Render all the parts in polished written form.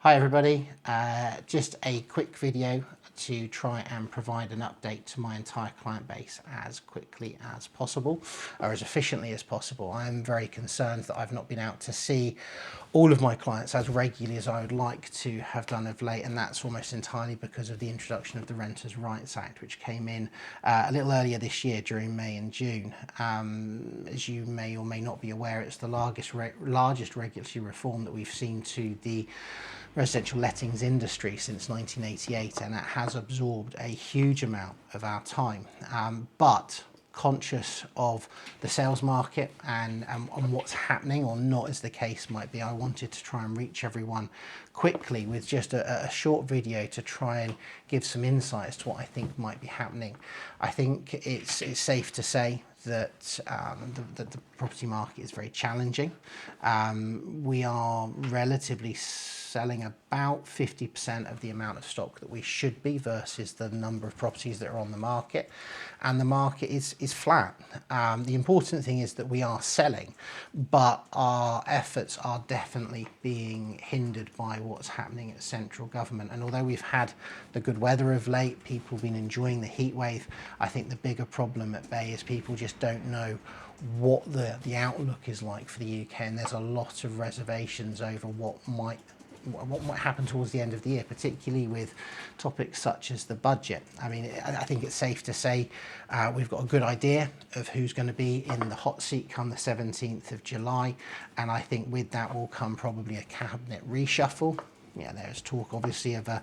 Hi everybody, just a quick video to try and provide an update to my entire client base as quickly as possible, or as efficiently as possible. I am very concerned that I've not been out to see all of my clients as regularly as I would like to have done of late, and that's almost entirely because of the introduction of the Renters' Rights Act, which came in a little earlier this year during May and June. As you may or may not be aware, it's the largest regulatory reform that we've seen to the residential lettings industry since 1988, and it has absorbed a huge amount of our time. But conscious of the sales market and what's happening or not, as the case might be, I wanted to try and reach everyone quickly with just a short video to try and give some insights to what I think might be happening. I think it's safe to say that the property market is very challenging. We are relatively selling about 50% of the amount of stock that we should be versus the number of properties that are on the market, and the market is flat. The important thing is that we are selling, but our efforts are definitely being hindered by what's happening at central government. And although we've had the good weather of late, people have been enjoying the heat wave, I think the bigger problem at bay is people just don't know what the outlook is like for the UK, and there's a lot of reservations over what might happen towards the end of the year, particularly with topics such as the budget. I mean, I think it's safe to say we've got a good idea of who's going to be in the hot seat come the 17th of July, and I think with that will come probably a cabinet reshuffle. Yeah, there's talk obviously of a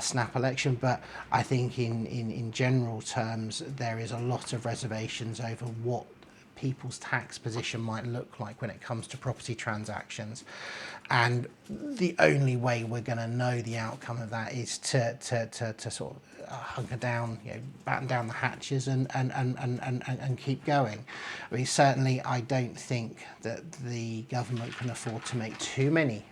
snap election, but I think in general terms there is a lot of reservations over what people's tax position might look like when it comes to property transactions. And the only way we're going to know the outcome of that is to sort of hunker down, batten down the hatches and keep going. I mean, certainly I don't think that the government can afford to make too many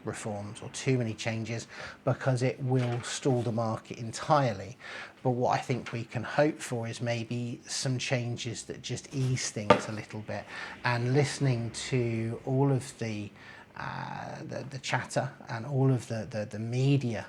reforms or too many changes, because it will stall the market entirely. But what I think we can hope for is maybe some changes that just ease things a little bit, and listening to all of the chatter and all of the media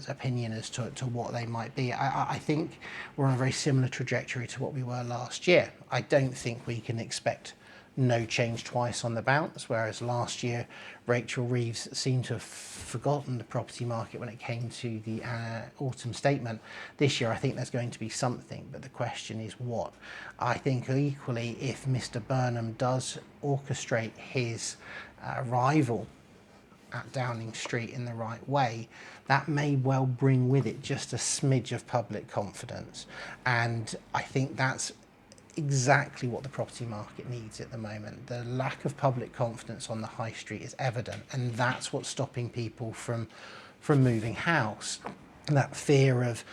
opinion as to what they might be. I think we're on a very similar trajectory to what we were last year. I don't think we can expect no change twice on the bounce, whereas last year Rachel Reeves seemed to have forgotten the property market when it came to the autumn statement. This year I think there's going to be something, but the question is what. I think equally, if Mr Burnham does orchestrate his arrival at Downing Street in the right way, that may well bring with it just a smidge of public confidence, and I think that's exactly what the property market needs at the moment. The lack of public confidence on the high street is evident, and that's what's stopping people from moving house. And that fear of,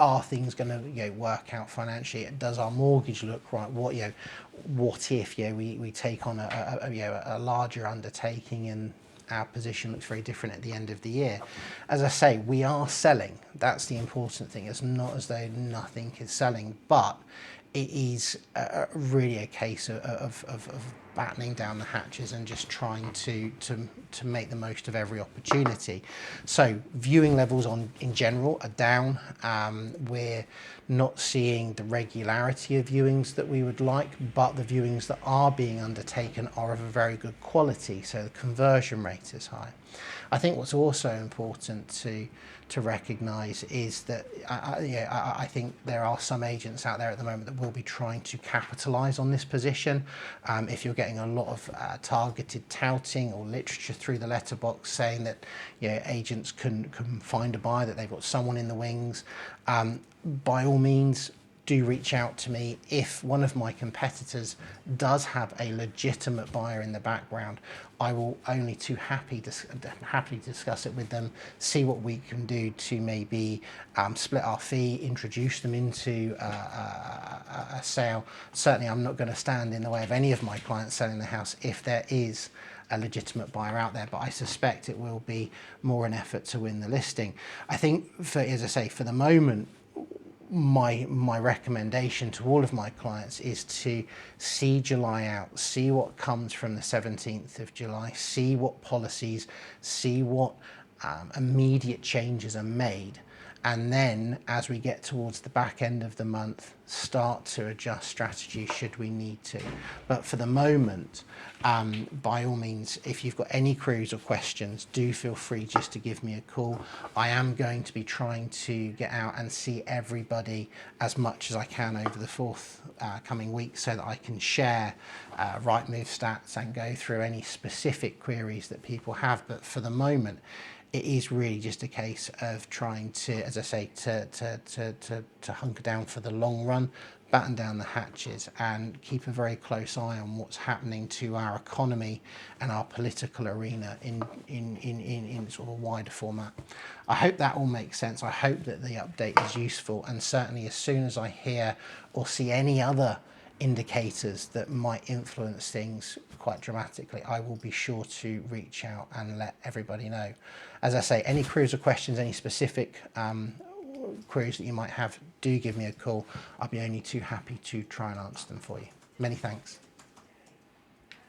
are things going to work out financially? Does our mortgage look right? What if we take on a larger undertaking and our position looks very different at the end of the year? As I say, we are selling. That's the important thing. It's not as though nothing is selling, but it is really a case of battening down the hatches and just trying to make the most of every opportunity. So viewing levels in general are down. We're not seeing the regularity of viewings that we would like, but the viewings that are being undertaken are of a very good quality, so the conversion rate is high. I think what's also important to recognise is that I think there are some agents out there at the moment that will be trying to capitalise on this position. If you're getting a lot of targeted touting or literature through the letterbox saying that agents can find a buyer, that they've got someone in the wings, by all means do reach out to me. If one of my competitors does have a legitimate buyer in the background, I will only too happily discuss it with them, see what we can do to maybe split our fee, introduce them into a sale. Certainly I'm not going to stand in the way of any of my clients selling the house if there is a legitimate buyer out there, but I suspect it will be more an effort to win the listing. I think, as I say, for the moment, my recommendation to all of my clients is to see July out, see what comes from the 17th of July, see what policies, see what immediate changes are made, and then as we get towards the back end of the month, start to adjust strategy should we need to. But for the moment, by all means, if you've got any queries or questions, do feel free just to give me a call. I am going to be trying to get out and see everybody as much as I can over the coming weeks, so that I can share right move stats and go through any specific queries that people have. But for the moment, it is really just a case of trying to, as I say, to hunker down for the long run, batten down the hatches, and keep a very close eye on what's happening to our economy and our political arena in sort of a wider format. I hope that all makes sense. I hope that the update is useful, and certainly as soon as I hear or see any other indicators that might influence things quite dramatically, I will be sure to reach out and let everybody know. As I say, any queries or questions, any specific queries that you might have, do give me a call. I'll be only too happy to try and answer them for you. Many thanks.